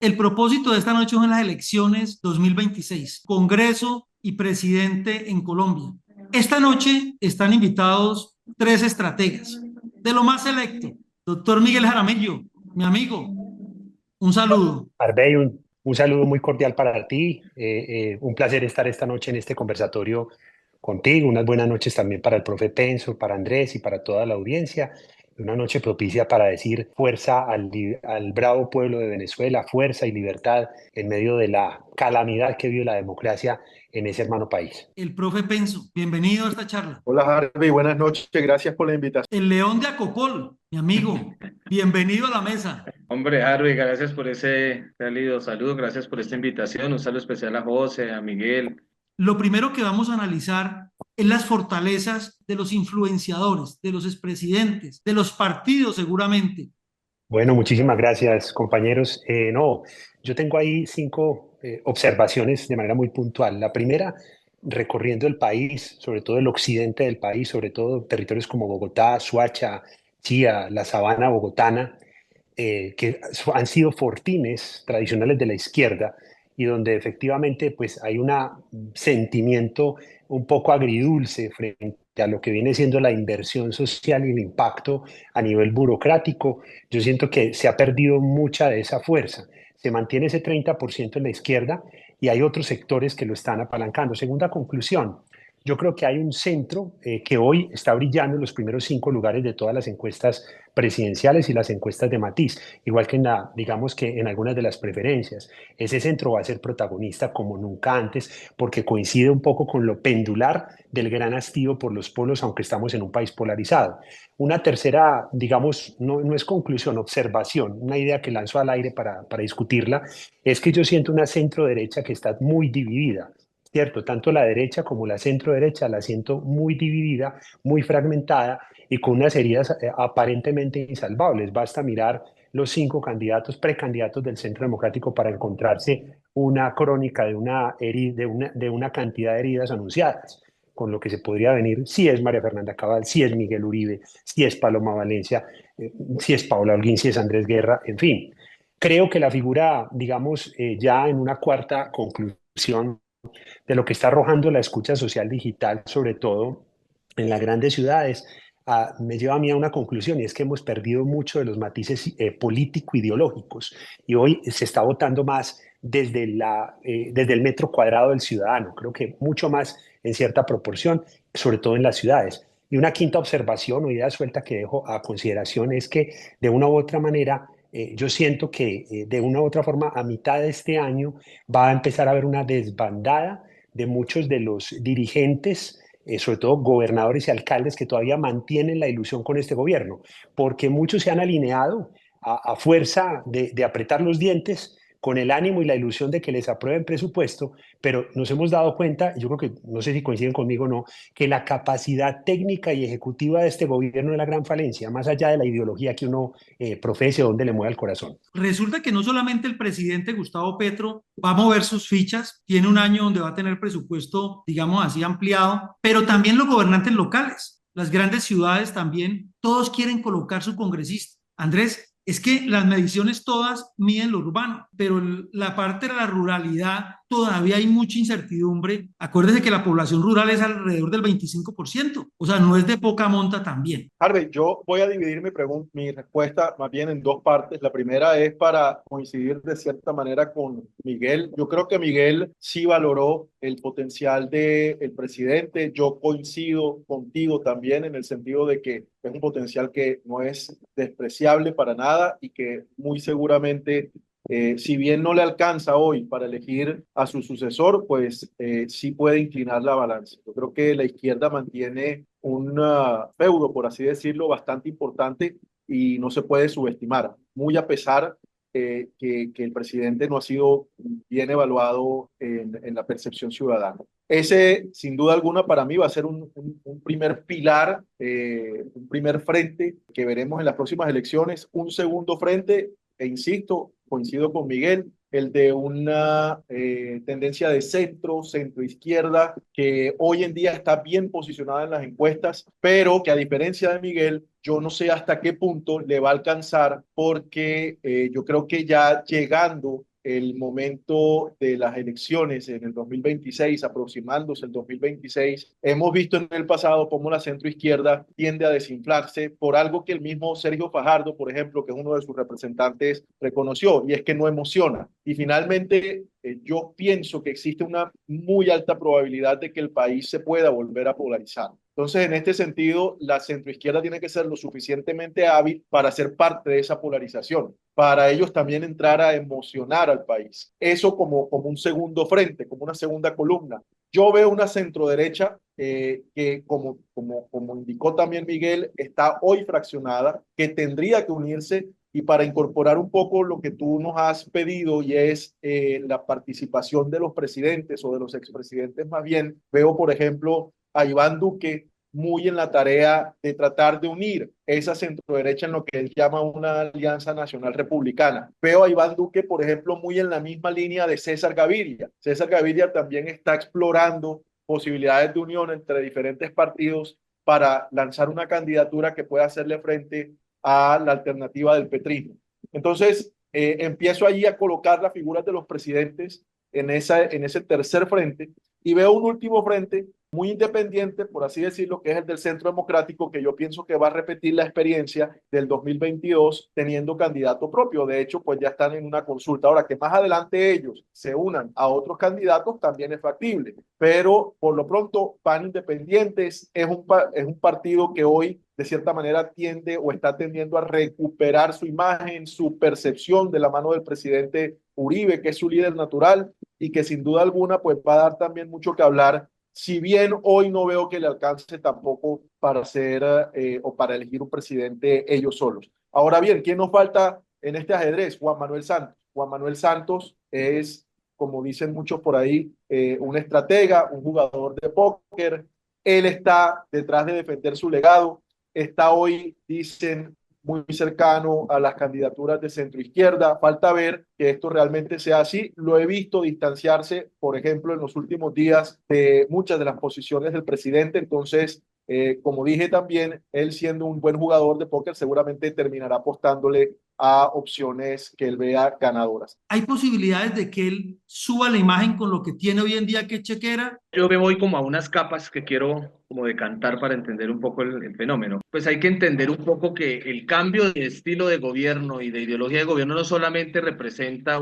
El propósito de esta noche son las elecciones 2026, Congreso y presidente en Colombia. Esta noche están invitados tres estrategas de lo más selecto. Doctor Miguel Jaramillo, mi amigo, un saludo. Arbey, un saludo muy cordial para ti. Un placer estar esta noche en este conversatorio contigo. Unas buenas noches también para el profe Penso, para Andrés y para toda la audiencia. Una noche propicia para decir fuerza al bravo pueblo de Venezuela, fuerza y libertad en medio de la calamidad que vive la democracia en ese hermano país. El profe Penso, bienvenido a esta charla. Hola Harvey, buenas noches, gracias por la invitación. El León de Acopol, mi amigo, bienvenido a la mesa. Hombre, Harvey, gracias por ese cálido saludo, gracias por esta invitación. Un saludo especial a José, a Miguel. Lo primero que vamos a analizar es las fortalezas de los influenciadores, de los expresidentes, de los partidos seguramente. Bueno, muchísimas gracias, compañeros. No, yo tengo ahí cinco observaciones de manera muy puntual. La primera, recorriendo el país, sobre todo el occidente del país, sobre todo territorios como Bogotá, Suacha, Chía, la sabana bogotana, han sido fortines tradicionales de la izquierda y donde efectivamente pues hay un sentimiento un poco agridulce frente a lo que viene siendo la inversión social y el impacto a nivel burocrático. Yo siento que se ha perdido mucha de esa fuerza. Se mantiene ese 30% en la izquierda y hay otros sectores que lo están apalancando. Segunda conclusión, yo creo que hay un centro que hoy está brillando en los primeros 5 lugares de todas las encuestas presidenciales y las encuestas de matiz, igual que digamos que en algunas de las preferencias. Ese centro va a ser protagonista como nunca antes, porque coincide un poco con lo pendular del gran hastío por los polos, aunque estamos en un país polarizado. Una tercera, digamos, no es conclusión, observación, una idea que lanzo al aire para discutirla, es que yo siento una centro derecha que está muy dividida. ¿Cierto? Tanto la derecha como la centro derecha la siento muy dividida, muy fragmentada y con unas heridas aparentemente insalvables. Basta mirar los 5 candidatos, precandidatos del Centro Democrático para encontrarse una crónica de una cantidad de heridas anunciadas, con lo que se podría venir si es María Fernanda Cabal, si es Miguel Uribe, si es Paloma Valencia, si es Paula Holguín, si es Andrés Guerra, en fin. Creo que la figura, digamos, ya en una cuarta conclusión de lo que está arrojando la escucha social digital, sobre todo en las grandes ciudades, me lleva a mí a una conclusión y es que hemos perdido mucho de los matices político-ideológicos y hoy se está votando más desde el metro cuadrado del ciudadano, creo que mucho más en cierta proporción, sobre todo en las ciudades. Y una quinta observación o idea suelta que dejo a consideración es que de una u otra manera yo siento que de una u otra forma a mitad de este año va a empezar a haber una desbandada de muchos de los dirigentes, sobre todo gobernadores y alcaldes que todavía mantienen la ilusión con este gobierno, porque muchos se han alineado a fuerza de apretar los dientes con el ánimo y la ilusión de que les aprueben presupuesto, pero nos hemos dado cuenta, yo creo que, no sé si coinciden conmigo o no, que la capacidad técnica y ejecutiva de este gobierno es la gran falencia, más allá de la ideología que uno profese, donde le mueva el corazón. Resulta que no solamente el presidente Gustavo Petro va a mover sus fichas, tiene un año donde va a tener presupuesto, digamos así, ampliado, pero también los gobernantes locales, las grandes ciudades también, todos quieren colocar su congresista. Andrés, es que las mediciones todas miden lo urbano, pero la parte de la ruralidad todavía hay mucha incertidumbre. Acuérdese que la población rural es alrededor del 25%, o sea, no es de poca monta también. Harvey, yo voy a dividir mi respuesta más bien en dos partes. La primera es para coincidir de cierta manera con Miguel. Yo creo que Miguel sí valoró el potencial del presidente. Yo coincido contigo también en el sentido de que es un potencial que no es despreciable para nada y que muy seguramente si bien no le alcanza hoy para elegir a su sucesor, pues sí puede inclinar la balanza. Yo creo que la izquierda mantiene un feudo, por así decirlo, bastante importante y no se puede subestimar, muy a pesar que el presidente no ha sido bien evaluado en la percepción ciudadana. Ese, sin duda alguna, para mí va a ser un primer pilar, un primer frente que veremos en las próximas elecciones, un segundo frente, e insisto, coincido con Miguel, el de una tendencia de centro, centro-izquierda, que hoy en día está bien posicionada en las encuestas, pero que a diferencia de Miguel, yo no sé hasta qué punto le va a alcanzar, porque yo creo que ya llegando el momento de las elecciones en el 2026, aproximándose el 2026, hemos visto en el pasado cómo la centroizquierda tiende a desinflarse por algo que el mismo Sergio Fajardo, por ejemplo, que es uno de sus representantes, reconoció, y es que no emociona. Y finalmente, yo pienso que existe una muy alta probabilidad de que el país se pueda volver a polarizar. Entonces, en este sentido, la centroizquierda tiene que ser lo suficientemente hábil para ser parte de esa polarización, para ellos también entrar a emocionar al país. Eso como un segundo frente, como una segunda columna. Yo veo una centroderecha que, como indicó también Miguel, está hoy fraccionada, que tendría que unirse y para incorporar un poco lo que tú nos has pedido y es la participación de los presidentes o de los expresidentes más bien, veo por ejemplo a Iván Duque muy en la tarea de tratar de unir esa centroderecha en lo que él llama una alianza nacional republicana. Veo a Iván Duque, por ejemplo, muy en la misma línea de César Gaviria. César Gaviria también está explorando posibilidades de unión entre diferentes partidos para lanzar una candidatura que pueda hacerle frente a la alternativa del petrismo. Entonces, empiezo allí a colocar las figuras de los presidentes en ese tercer frente y veo un último frente muy independiente, por así decirlo, que es el del Centro Democrático, que yo pienso que va a repetir la experiencia del 2022 teniendo candidato propio. De hecho, pues ya están en una consulta. Ahora, que más adelante ellos se unan a otros candidatos también es factible, pero por lo pronto van independientes. Es un partido que hoy de cierta manera tiende o está tendiendo a recuperar su imagen, su percepción de la mano del presidente Uribe, que es su líder natural y que sin duda alguna pues va a dar también mucho que hablar, si bien hoy no veo que le alcance tampoco para ser o para elegir un presidente ellos solos. Ahora bien, ¿quién nos falta en este ajedrez? Juan Manuel Santos. Juan Manuel Santos es, como dicen muchos por ahí, un estratega, un jugador de póker. Él está detrás de defender su legado. Está hoy, dicen, muy cercano a las candidaturas de centro izquierda. Falta ver que esto realmente sea así. Lo he visto distanciarse, por ejemplo, en los últimos días de muchas de las posiciones del presidente. Entonces, como dije también, él siendo un buen jugador de póker, seguramente terminará apostándole a opciones que él vea ganadoras. ¿Hay posibilidades de que él suba la imagen con lo que tiene hoy en día que es Chequera? Yo me voy como a unas capas que quiero como decantar para entender un poco el fenómeno. Pues hay que entender un poco que el cambio de estilo de gobierno y de ideología de gobierno no solamente representa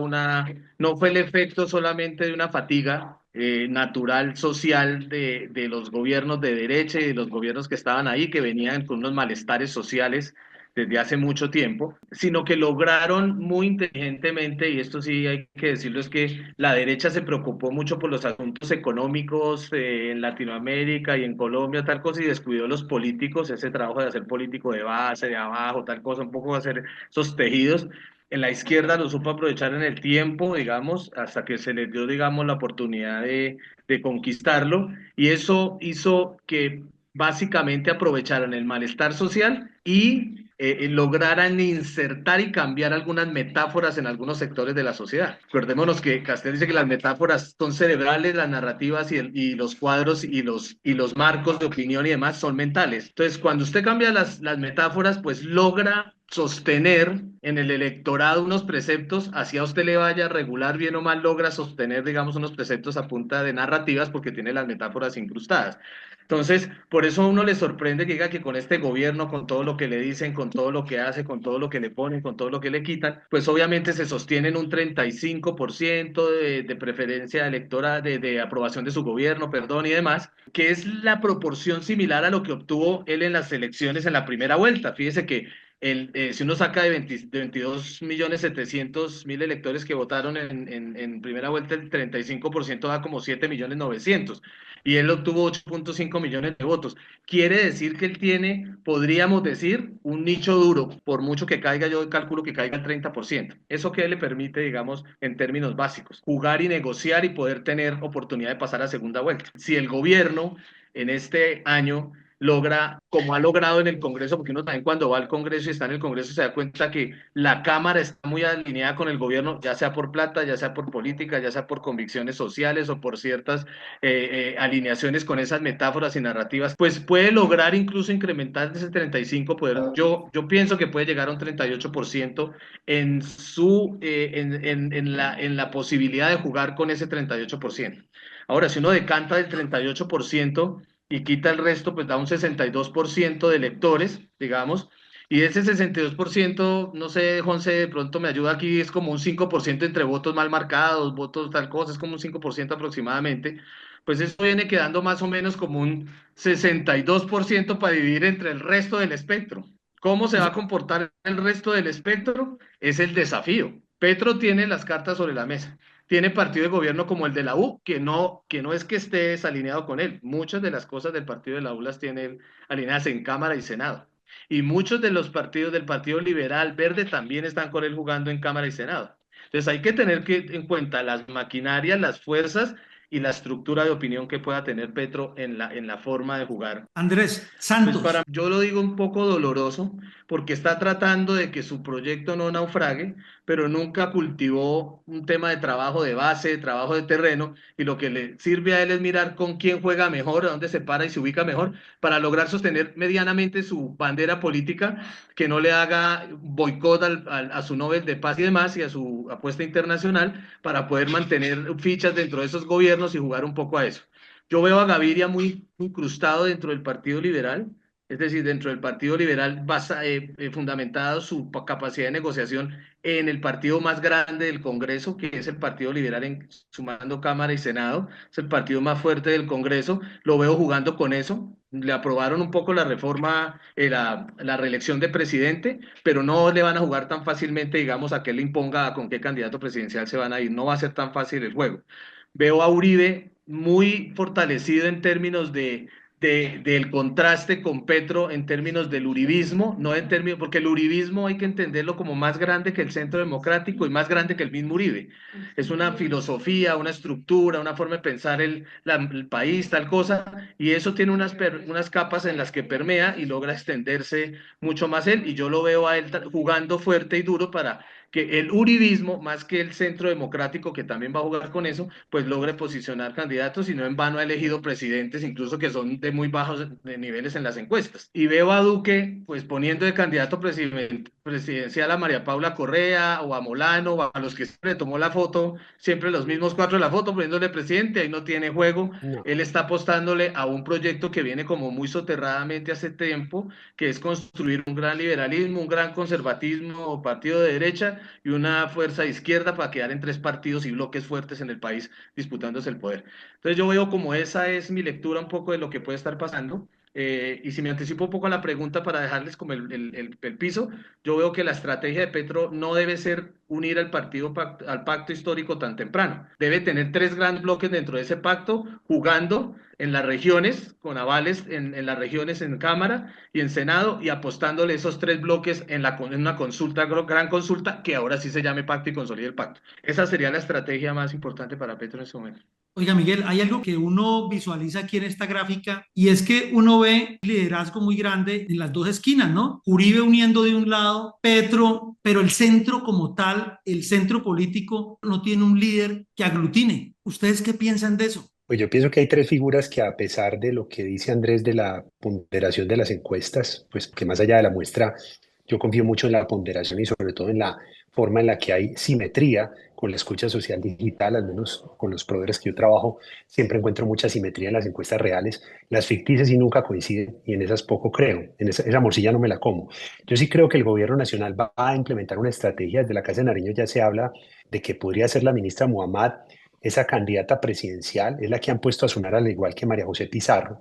no fue el efecto solamente de una fatiga natural social de los gobiernos de derecha y de los gobiernos que estaban ahí, que venían con unos malestares sociales desde hace mucho tiempo, sino que lograron muy inteligentemente, y esto sí hay que decirlo, es que la derecha se preocupó mucho por los asuntos económicos en Latinoamérica y en Colombia, tal cosa, y descuidó los políticos, ese trabajo de hacer político de base, de abajo, tal cosa, un poco hacer esos tejidos. En la izquierda lo supo aprovechar en el tiempo, digamos, hasta que se les dio, digamos, la oportunidad de conquistarlo, y eso hizo que básicamente aprovecharan el malestar social y lograran insertar y cambiar algunas metáforas en algunos sectores de la sociedad. Acordémonos que Castel dice que las metáforas son cerebrales, las narrativas y los cuadros y los marcos de opinión y demás son mentales. Entonces, cuando usted cambia las metáforas, pues logra sostener en el electorado unos preceptos, así a usted le vaya regular bien o mal, logra sostener, digamos, unos preceptos a punta de narrativas porque tiene las metáforas incrustadas. Entonces, por eso a uno le sorprende que diga que con este gobierno, con todo lo que le dicen, con todo lo que hace, con todo lo que le ponen, con todo lo que le quitan, pues obviamente se sostienen un 35% de preferencia electoral, de aprobación de su gobierno, perdón, y demás, que es la proporción similar a lo que obtuvo él en las elecciones en la primera vuelta. Fíjese que si uno saca de 22.700.000 electores que votaron en primera vuelta, el 35% da como 7.900.000 y él obtuvo 8.5 millones de votos. Quiere decir que él tiene, podríamos decir, un nicho duro, por mucho que caiga, yo cálculo que caiga el 30%. Eso que le permite, digamos, en términos básicos, jugar y negociar y poder tener oportunidad de pasar a segunda vuelta. Si el gobierno en este año logra, como ha logrado en el Congreso, porque uno también cuando va al Congreso y está en el Congreso se da cuenta que la Cámara está muy alineada con el gobierno, ya sea por plata, ya sea por política, ya sea por convicciones sociales o por ciertas alineaciones con esas metáforas y narrativas, pues puede lograr incluso incrementar ese 35%, yo pienso que puede llegar a un 38% en la posibilidad de jugar con ese 38%. Ahora, si uno decanta del 38% y quita el resto, pues da un 62% de electores, digamos, y de ese 62%, no sé, Jonse, de pronto me ayuda aquí, es como un 5% entre votos mal marcados, votos tal cosa, es como un 5% aproximadamente, pues eso viene quedando más o menos como un 62% para dividir entre el resto del espectro. ¿Cómo se va a comportar el resto del espectro? Es el desafío. Petro tiene las cartas sobre la mesa. Tiene partido de gobierno como el de la U, que no es que esté desalineado con él. Muchas de las cosas del partido de la U las tiene alineadas en Cámara y Senado. Y muchos de los partidos del Partido Liberal Verde también están con él jugando en Cámara y Senado. Entonces hay que tener en cuenta las maquinarias, las fuerzas y la estructura de opinión que pueda tener Petro en la forma de jugar. Andrés Pues Santos. yo lo digo un poco doloroso porque está tratando de que su proyecto no naufrague, pero nunca cultivó un tema de trabajo de base, de trabajo de terreno, y lo que le sirve a él es mirar con quién juega mejor, a dónde se para y se ubica mejor, para lograr sostener medianamente su bandera política, que no le haga boicot a su Nobel de Paz y demás, y a su apuesta internacional, para poder mantener fichas dentro de esos gobiernos y jugar un poco a eso. Yo veo a Gaviria muy incrustado dentro del Partido Liberal, es decir, dentro del Partido Liberal fundamentado su capacidad de negociación en el partido más grande del Congreso, que es el Partido Liberal, sumando Cámara y Senado, es el partido más fuerte del Congreso, lo veo jugando con eso. Le aprobaron un poco la reforma, la reelección de presidente, pero no le van a jugar tan fácilmente, digamos, a que él le imponga con qué candidato presidencial se van a ir, no va a ser tan fácil el juego. Veo a Uribe muy fortalecido en términos del contraste con Petro, en términos del uribismo, no en términos, porque el uribismo hay que entenderlo como más grande que el Centro Democrático y más grande que el mismo Uribe. Es una filosofía, una estructura, una forma de pensar el país, tal cosa, y eso tiene unas capas en las que permea y logra extenderse mucho más él, y yo lo veo a él jugando fuerte y duro para que el uribismo, más que el Centro Democrático, que también va a jugar con eso, pues logre posicionar candidatos y no en vano ha elegido presidentes, incluso que son de muy bajos niveles en las encuestas. Y veo a Duque, pues poniendo de candidato presidencial a María Paula Correa o a Molano o a los que siempre tomó la foto, siempre los mismos cuatro de la foto, poniéndole presidente, ahí no tiene juego. No. Él está apostándole a un proyecto que viene como muy soterradamente hace tiempo, que es construir un gran liberalismo, un gran conservatismo o partido de derecha y una fuerza de izquierda para quedar en tres partidos y bloques fuertes en el país disputándose el poder. Entonces yo veo como esa es mi lectura un poco de lo que puede estar pasando. Y si me anticipo un poco a la pregunta para dejarles como el piso, yo veo que la estrategia de Petro no debe ser unir al al pacto histórico tan temprano. Debe tener tres grandes bloques dentro de ese pacto, jugando en las regiones, con avales en las regiones en Cámara y en Senado, y apostándole esos tres bloques en una consulta, gran consulta, que ahora sí se llame pacto y consolide el pacto. Esa sería la estrategia más importante para Petro en este momento. Oiga, Miguel, hay algo que uno visualiza aquí en esta gráfica y es que uno ve liderazgo muy grande en las dos esquinas, ¿no? Uribe uniendo de un lado, Petro, pero el centro como tal, el centro político, no tiene un líder que aglutine. ¿Ustedes qué piensan de eso? Pues yo pienso que hay tres figuras que a pesar de lo que dice Andrés de la ponderación de las encuestas, pues que más allá de la muestra, yo confío mucho en la ponderación y sobre todo en la forma en la que hay simetría con la escucha social digital, al menos con los proveedores que yo trabajo, siempre encuentro mucha simetría en las encuestas reales, las ficticias y nunca coinciden y en esas poco creo, en esa morcilla no me la como. Yo sí creo que el gobierno nacional va a implementar una estrategia, desde la Casa de Nariño ya se habla de que podría ser la ministra Muhammad esa candidata presidencial, es la que han puesto a sonar al igual que María José Pizarro.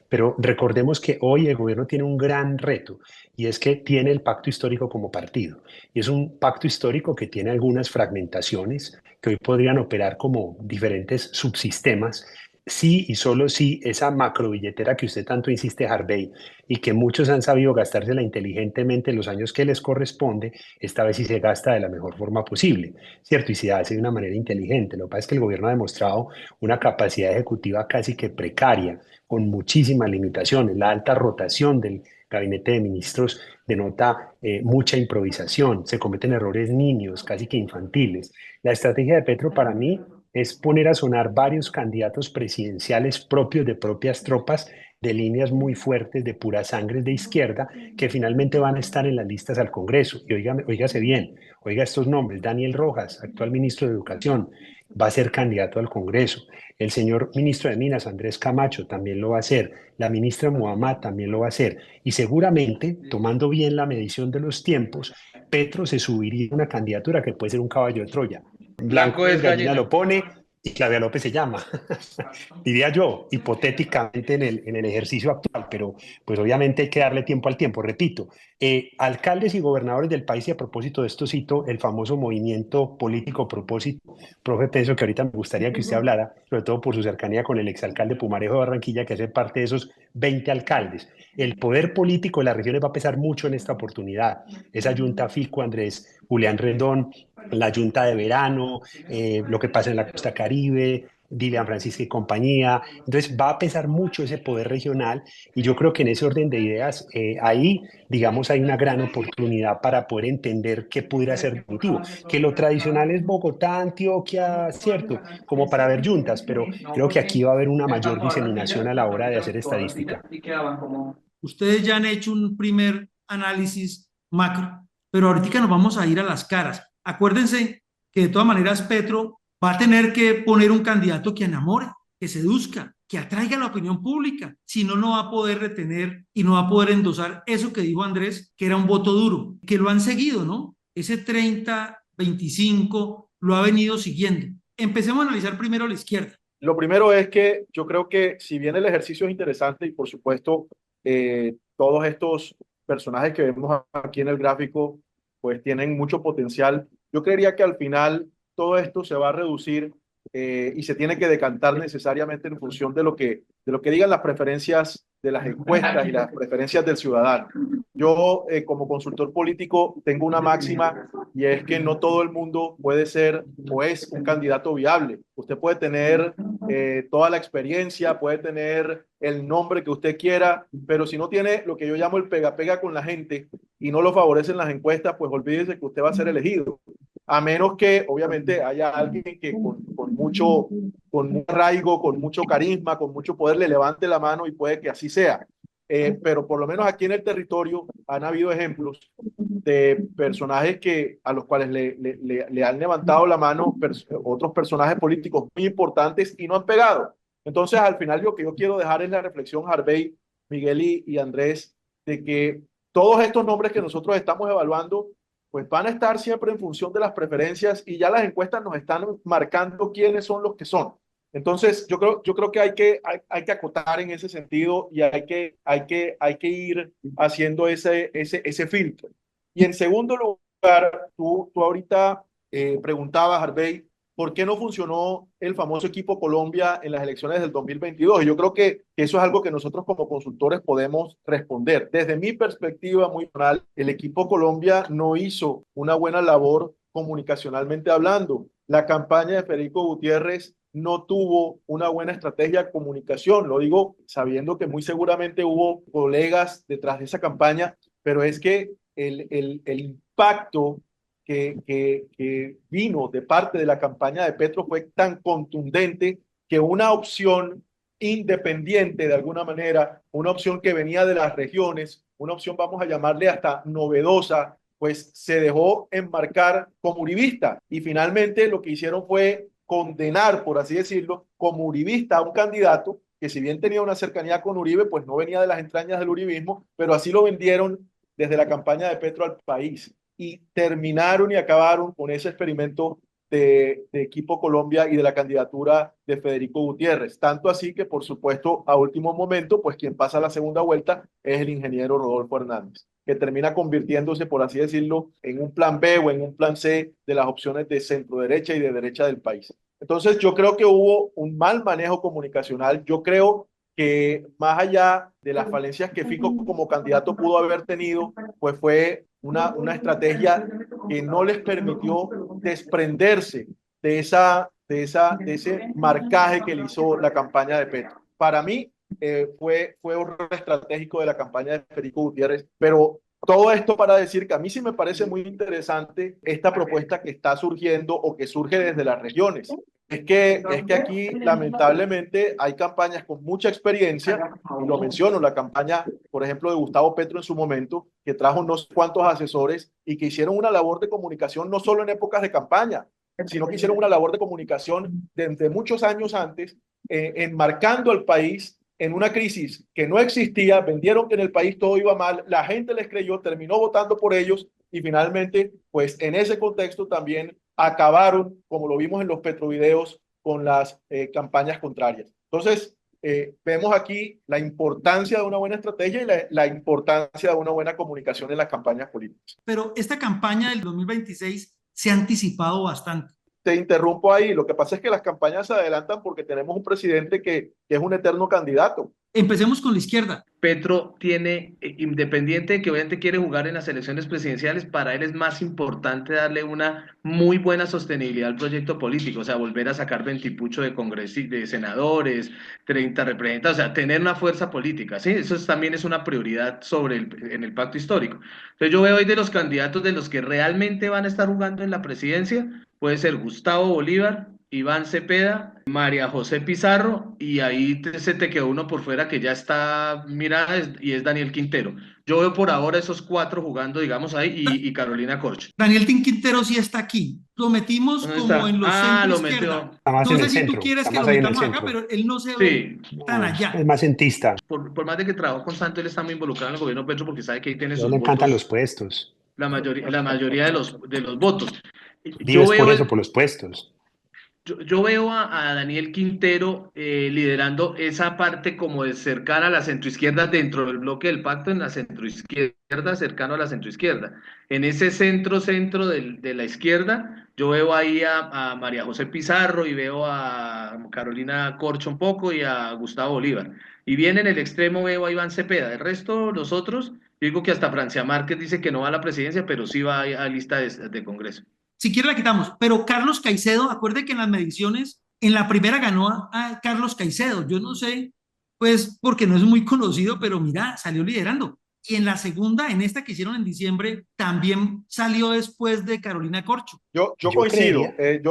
Pero recordemos que hoy el gobierno tiene un gran reto y es que tiene el pacto histórico como partido. Y es un pacto histórico que tiene algunas fragmentaciones que hoy podrían operar como diferentes subsistemas sí y solo sí esa macrobilletera que usted tanto insiste, Harvey, y que muchos han sabido gastársela inteligentemente en los años que les corresponde, esta vez sí se gasta de la mejor forma posible, ¿cierto? Y se hace de una manera inteligente. Lo que pasa es que el gobierno ha demostrado una capacidad ejecutiva casi que precaria, con muchísimas limitaciones. La alta rotación del gabinete de ministros denota mucha improvisación, se cometen errores niños, casi que infantiles. La estrategia de Petro para mí es poner a sonar varios candidatos presidenciales propios de propias tropas de líneas muy fuertes de pura sangre de izquierda que finalmente van a estar en las listas al Congreso. Y oígase bien, oiga estos nombres: Daniel Rojas, actual ministro de Educación, va a ser candidato al Congreso. El señor ministro de Minas, Andrés Camacho, también lo va a hacer. La ministra Muhammad también lo va a hacer. Y seguramente, tomando bien la medición de los tiempos, Petro se subiría a una candidatura que puede ser un caballo de Troya. Blanco Blanco es es gallina gallina. lo pone y Claudia López se llama. Diría yo, hipotéticamente en el ejercicio actual, pero pues obviamente hay que darle tiempo al tiempo. Repito, alcaldes y gobernadores del país, y a propósito de esto cito el famoso movimiento político Propósito, profe Penso, que ahorita me gustaría que usted hablara, sobre todo por su cercanía con el exalcalde Pumarejo de Barranquilla, que hace parte de esos 20 alcaldes. El poder político de las regiones va a pesar mucho en esta oportunidad. Esa Junta Fico, Andrés Julián Rendón, la Junta de Verano, lo que pasa en la costa Caribe, Dilian Francisca y compañía. Entonces va a pesar mucho ese poder regional y yo creo que en ese orden de ideas, ahí, digamos, hay una gran oportunidad para poder entender qué pudiera ser definitivo. Que lo tradicional es Bogotá, Antioquia, cierto, como para ver juntas, pero creo que aquí va a haber una mayor diseminación a la hora de hacer estadística. Ustedes ya han hecho un primer análisis macro, pero ahorita nos vamos a ir a las caras. Acuérdense que de todas maneras Petro va a tener que poner un candidato que enamore, que seduzca, que atraiga a la opinión pública. Si no, no va a poder retener y no va a poder endosar eso que dijo Andrés, que era un voto duro, que lo han seguido, ¿no? Ese 30-25 lo ha venido siguiendo. Empecemos a analizar primero la izquierda. Lo primero es que yo creo que si bien el ejercicio es interesante y por supuesto todos estos personajes que vemos aquí en el gráfico pues tienen mucho potencial, yo creería que al final todo esto se va a reducir y se tiene que decantar necesariamente en función de lo que digan las preferencias de las encuestas y las preferencias del ciudadano. Yo como consultor político tengo una máxima y es que no todo el mundo puede ser o es un candidato viable. Usted puede tener toda la experiencia, puede tener el nombre que usted quiera, pero si no tiene lo que yo llamo el pega-pega con la gente y no lo favorecen las encuestas, pues olvídese que usted va a ser elegido. A menos que obviamente haya alguien que con mucho arraigo, con mucho carisma, con mucho poder le levante la mano y puede que así sea. Pero por lo menos aquí en el territorio han habido ejemplos de personajes a los cuales le han levantado la mano otros personajes políticos muy importantes y no han pegado. Entonces, al final, lo que yo quiero dejar es la reflexión, Harvey, Miguel y Andrés, de que todos estos nombres que nosotros estamos evaluando, pues van a estar siempre en función de las preferencias y ya las encuestas nos están marcando quiénes son los que son. Entonces, yo creo que hay que acotar en ese sentido y hay que ir haciendo ese filtro. Y en segundo lugar, tú ahorita preguntabas, Harvey, ¿por qué no funcionó el famoso equipo Colombia en las elecciones del 2022? Y yo creo que eso es algo que nosotros como consultores podemos responder. Desde mi perspectiva muy personal, el equipo Colombia no hizo una buena labor comunicacionalmente hablando. La campaña de Federico Gutiérrez no tuvo una buena estrategia de comunicación. Lo digo sabiendo que muy seguramente hubo colegas detrás de esa campaña, pero es que el impacto que vino de parte de la campaña de Petro fue tan contundente que una opción independiente de alguna manera, una opción que venía de las regiones, una opción vamos a llamarle hasta novedosa, pues se dejó enmarcar como uribista y finalmente lo que hicieron fue condenar, por así decirlo, como uribista a un candidato que si bien tenía una cercanía con Uribe, pues no venía de las entrañas del uribismo, pero así lo vendieron desde la campaña de Petro al país y terminaron y acabaron con ese experimento de Equipo Colombia y de la candidatura de Federico Gutiérrez. Tanto así que, por supuesto, a último momento, pues quien pasa a la segunda vuelta es el ingeniero Rodolfo Hernández, que termina convirtiéndose, por así decirlo, en un plan B o en un plan C de las opciones de centro derecha y de derecha del país. Entonces yo creo que hubo un mal manejo comunicacional. Yo creo que más allá de las falencias que Fico como candidato pudo haber tenido, pues fue una estrategia que no les permitió desprenderse de ese marcaje que le hizo la campaña de Petro. Para mí fue un error estratégico de la campaña de Federico Gutiérrez, pero todo esto para decir que a mí sí me parece muy interesante esta propuesta que está surgiendo o que surge desde las regiones. Es que aquí lamentablemente hay campañas con mucha experiencia, y lo menciono, la campaña, por ejemplo, de Gustavo Petro en su momento, que trajo unos cuantos asesores y que hicieron una labor de comunicación no solo en épocas de campaña, sino que hicieron una labor de comunicación desde muchos años antes, enmarcando al país en una crisis que no existía, vendieron que en el país todo iba mal, la gente les creyó, terminó votando por ellos y finalmente, pues en ese contexto también acabaron, como lo vimos en los petrovideos, con las campañas contrarias. Entonces, vemos aquí la importancia de una buena estrategia y la importancia de una buena comunicación en las campañas políticas. Pero esta campaña del 2026 se ha anticipado bastante. Te interrumpo ahí. Lo que pasa es que las campañas se adelantan porque tenemos un presidente que es un eterno candidato. Empecemos con la izquierda. Petro tiene, independiente de que obviamente quiere jugar en las elecciones presidenciales, para él es más importante darle una muy buena sostenibilidad al proyecto político, o sea, volver a sacar 20 y pucho de senadores, 30 representantes, o sea, tener una fuerza política, ¿sí? También es una prioridad en el pacto histórico. Entonces yo veo hoy de los candidatos de los que realmente van a estar jugando en la presidencia, puede ser Gustavo Bolívar, Iván Cepeda, María José Pizarro, y ahí se te quedó uno por fuera que ya está, mira, y es Daniel Quintero. Yo veo por ahora esos cuatro jugando, digamos, ahí, y Carolina Corcho. Daniel Quintero sí está aquí. Lo metimos ¿Dónde como está? en los centro Lo izquierda. metió. Está más No en sé el si tú centro, quieres está que lo más ahí en el metamos acá, centro. pero él no se ve Sí, tan No, allá. es más centista. por más de que trabajó con Santos, él está muy involucrado en el gobierno Petro porque sabe que ahí tiene A él sus le encantan los votos, puestos. la mayoría de los votos. Yo Vives por veo eso, por los puestos. Yo veo a Daniel Quintero liderando esa parte como de cercana a la centroizquierda dentro del bloque del pacto, en la centroizquierda, cercano a la centroizquierda. En ese centro de la izquierda, yo veo ahí a María José Pizarro y veo a Carolina Corcho un poco y a Gustavo Bolívar. Y bien en el extremo veo a Iván Cepeda. El resto, los otros, yo digo que hasta Francia Márquez dice que no va a la presidencia, pero sí va a lista de Congreso. Si quiere la quitamos, pero Carlos Caicedo, acuerde que en las mediciones, en la primera ganó a Carlos Caicedo. Yo no sé, pues porque no es muy conocido, pero mira, salió liderando. Y en la segunda, en esta que hicieron en diciembre, también salió después de Carolina Corcho. Yo Yo coincido. creería,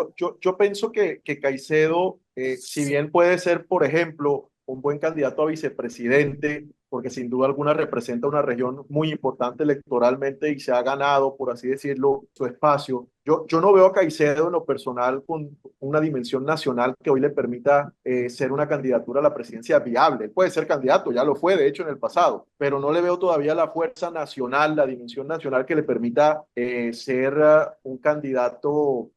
Yo pienso que Caicedo, si bien puede ser, por ejemplo, un buen candidato a vicepresidente, porque sin duda alguna representa una región muy importante electoralmente y se ha ganado, por así decirlo, su espacio. Yo no veo a Caicedo en lo personal con una dimensión nacional que hoy le permita ser una candidatura a la presidencia viable. Él puede ser candidato, ya lo fue de hecho en el pasado, pero no le veo todavía la fuerza nacional, la dimensión nacional que le permita ser un candidato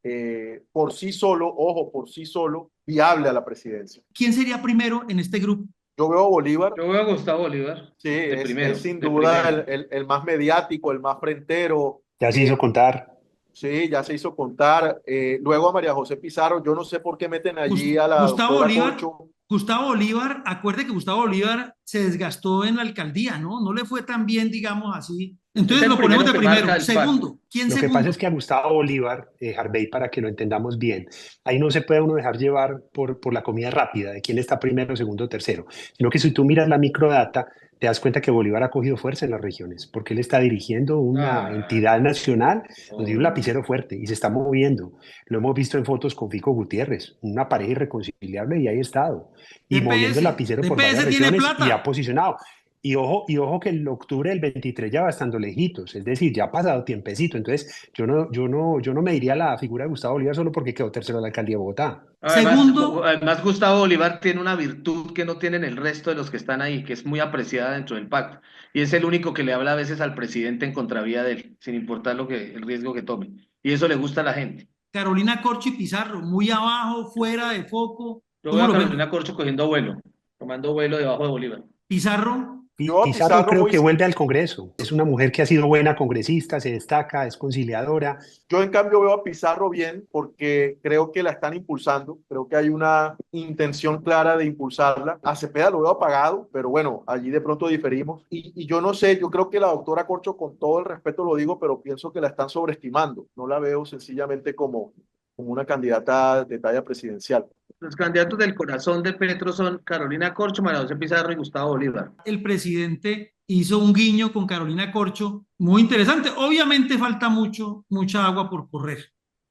por sí solo, ojo, por sí solo, viable a la presidencia. ¿Quién sería primero en este grupo? Yo veo a Bolívar. Yo veo a Gustavo Bolívar Sí, de primero, es sin de duda primero. el más mediático, el más frentero. ya se hizo contar. Sí, ya se hizo contar. Luego a María José Pizarro, yo no sé por qué meten allí a la Gustavo doctora Bolívar, Corcho. Gustavo Bolívar, acuerde que Gustavo Bolívar se desgastó en la alcaldía, ¿no? No le fue tan bien, digamos así. Es Entonces el lo ponemos primero de que marca primero. el pacto. Segundo, ¿quién Lo que pasa segundo? es que a Gustavo Bolívar, Harvey, para que lo entendamos bien, ahí no se puede uno dejar llevar por la comida rápida, de quién está primero, segundo, tercero, sino que si tú miras la microdata, te das cuenta que Bolívar ha cogido fuerza en las regiones, porque él está dirigiendo una Ah, entidad nacional donde hay un oh. lapicero fuerte y se está moviendo. Lo hemos visto en fotos con Fico Gutiérrez, una pareja irreconciliable y ahí ha estado, y moviendo el DPS, lapicero por varias DPS tiene regiones y ha plata. posicionado. Y ojo que el octubre del 23 ya va estando lejitos, es decir, ya ha pasado tiempecito. Entonces, yo no me diría la figura de Gustavo Bolívar solo porque quedó tercero en la alcaldía de Bogotá. Segundo, Además, Gustavo Bolívar tiene una virtud que no tienen el resto de los que están ahí, que es muy apreciada dentro del pacto. Y es el único que le habla a veces al presidente en contravía de él, sin importar el riesgo que tome. Y eso le gusta a la gente. Carolina Corcho y Pizarro, muy abajo, fuera de foco. Yo veo ¿Cómo a lo ven? Carolina Corcho cogiendo vuelo, tomando vuelo debajo de Bolívar. Pizarro, Yo veo a Pizarro Pizarro creo muy, que vuelve al Congreso. Es una mujer que ha sido buena congresista, se destaca, es conciliadora. Yo en cambio veo a Pizarro bien porque creo que la están impulsando, creo que hay una intención clara de impulsarla. A Cepeda lo veo apagado, pero bueno, allí de pronto diferimos. Y yo no sé, yo creo que la doctora Corcho, con todo el respeto lo digo, pero pienso que la están sobreestimando. No la veo sencillamente como una candidata de talla presidencial. Los candidatos del corazón de Petro son Carolina Corcho, María José Pizarro y Gustavo Bolívar. El presidente hizo un guiño con Carolina Corcho, muy interesante. Obviamente falta mucha agua por correr.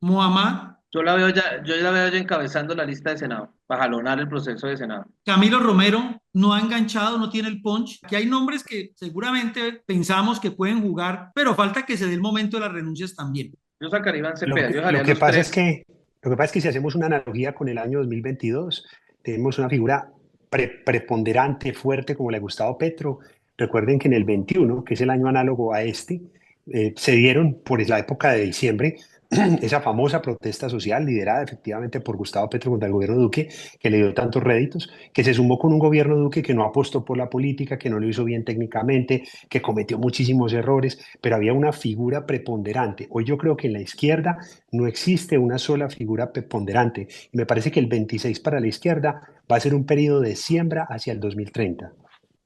Mohamed, Yo ya la veo ya encabezando la lista de Senado, para jalonar el proceso de Senado. Camilo Romero no ha enganchado, no tiene el punch. Aquí hay nombres que seguramente pensamos que pueden jugar, pero falta que se dé el momento de las renuncias también. Yo sacaría a Iván Lo Cepeda, yo que, dejaría lo a que los pasa es tres. que, lo que pasa es que si hacemos una analogía con el año 2022, tenemos una figura preponderante, fuerte como la de Gustavo Petro. Recuerden que en el 21, que es el año análogo a este, se dieron por la época de diciembre esa famosa protesta social liderada efectivamente por Gustavo Petro contra el gobierno Duque, que le dio tantos réditos, que se sumó con un gobierno Duque que no apostó por la política, que no lo hizo bien técnicamente, que cometió muchísimos errores, pero había una figura preponderante. Hoy yo creo que en la izquierda no existe una sola figura preponderante y me parece que el 26 para la izquierda va a ser un periodo de siembra hacia el 2030.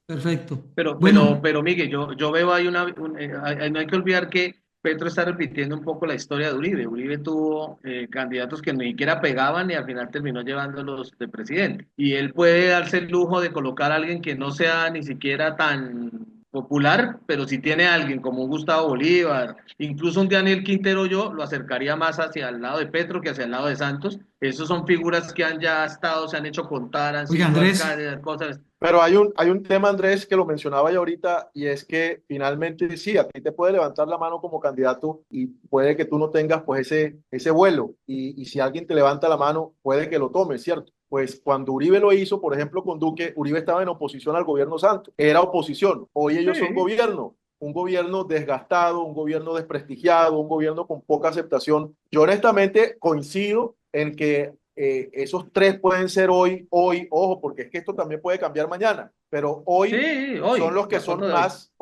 Perfecto. Pero, Bueno, Miguel, yo veo ahí no hay que olvidar que Petro está repitiendo un poco la historia de Uribe. Uribe tuvo candidatos que ni siquiera pegaban y al final terminó llevándolos de presidente. Y él puede darse el lujo de colocar a alguien que no sea ni siquiera tan popular, pero si tiene a alguien como un Gustavo Bolívar, incluso un Daniel Quintero, yo lo acercaría más hacia el lado de Petro que hacia el lado de Santos. Esos son figuras que han ya estado, se han hecho contar, han oiga sido Andrés, alcaldes, cosas. Pero hay un tema, Andrés, que lo mencionaba yo ahorita, y es que finalmente sí, a ti te puede levantar la mano como candidato y puede que tú no tengas pues ese vuelo. Y si alguien te levanta la mano, puede que lo tome, ¿cierto? Pues cuando Uribe lo hizo, por ejemplo, con Duque, Uribe estaba en oposición al gobierno Santos, era oposición. Hoy ellos son Sí. gobierno, un gobierno desgastado, un gobierno desprestigiado, un gobierno con poca aceptación. Yo honestamente coincido en que esos tres pueden ser ojo, porque es que esto también puede cambiar mañana, pero hoy Sí, son hoy, los de que acuerdo son de hoy. más,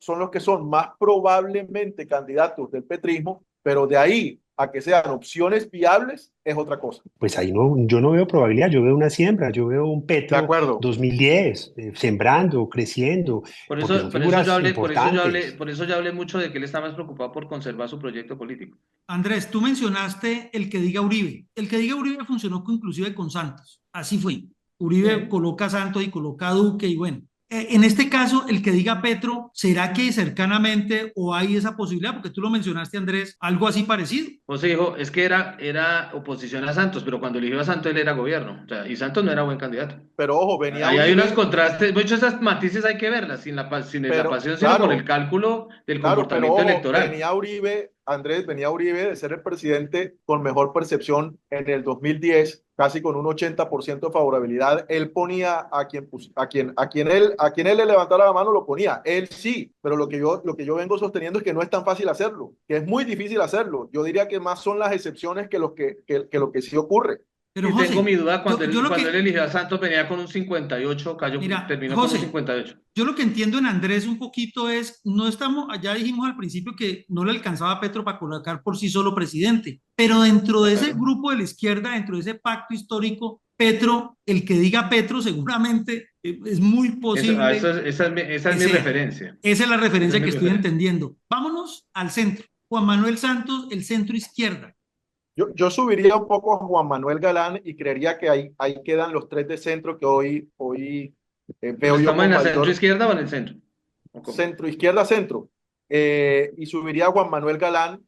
son los que son más probablemente candidatos del petrismo, pero de ahí a que sean opciones viables es otra cosa. Pues ahí no, yo no veo probabilidad, yo veo una siembra, yo veo un De Petro acuerdo. 2010, sembrando, creciendo, porque son figuras importantes. Por eso yo hablé mucho de que él está más preocupado por conservar su proyecto político. Andrés, tú mencionaste el que diga Uribe. El que diga Uribe funcionó inclusive con Santos. Así fue. Uribe Sí. coloca a Santos y coloca a Duque y bueno. En este caso, el que diga Petro, ¿será que cercanamente o hay esa posibilidad? Porque tú lo mencionaste, Andrés, algo así parecido. José dijo, es que era oposición a Santos, pero cuando eligió a Santos él era gobierno. O sea, y Santos no era buen candidato. Pero ojo, venía Ahí hay unos Uribe, contrastes, muchos de esas matices hay que verlas, sin la pero pasión, sino con el claro, cálculo del claro, pero comportamiento ojo, electoral. venía Uribe, Andrés, venía Uribe de ser el presidente con mejor percepción en el 2010, casi con un 80% de favorabilidad. Él ponía a quien él le levantara la mano, lo ponía. Él sí, pero lo que yo vengo sosteniendo es que no es tan fácil hacerlo, que es muy difícil hacerlo. Yo diría que más son las excepciones que lo que sí ocurre. Pero Y tengo José, mi duda yo lo cuando él que, eligió a Santos venía con un 58, mira, terminó con un José, 58. yo lo que entiendo en Andrés un poquito es, no estamos, ya dijimos al principio que no le alcanzaba a Petro para colocar por sí solo presidente, pero dentro de ese Bueno, grupo de la izquierda, dentro de ese pacto histórico, Petro, el que diga Petro seguramente es muy posible esa es que mi sea. referencia. Esa es la Esa es referencia mi que estoy referencia. entendiendo. Vámonos al centro. Juan Manuel Santos, el centro izquierda. Yo subiría un poco a Juan Manuel Galán y creería que ahí quedan los tres de centro que hoy Pero veo yo estamos en con la centro mayor izquierda o en el centro. ¿O cómo? centro, izquierda, centro. Y subiría a Juan Manuel Galán.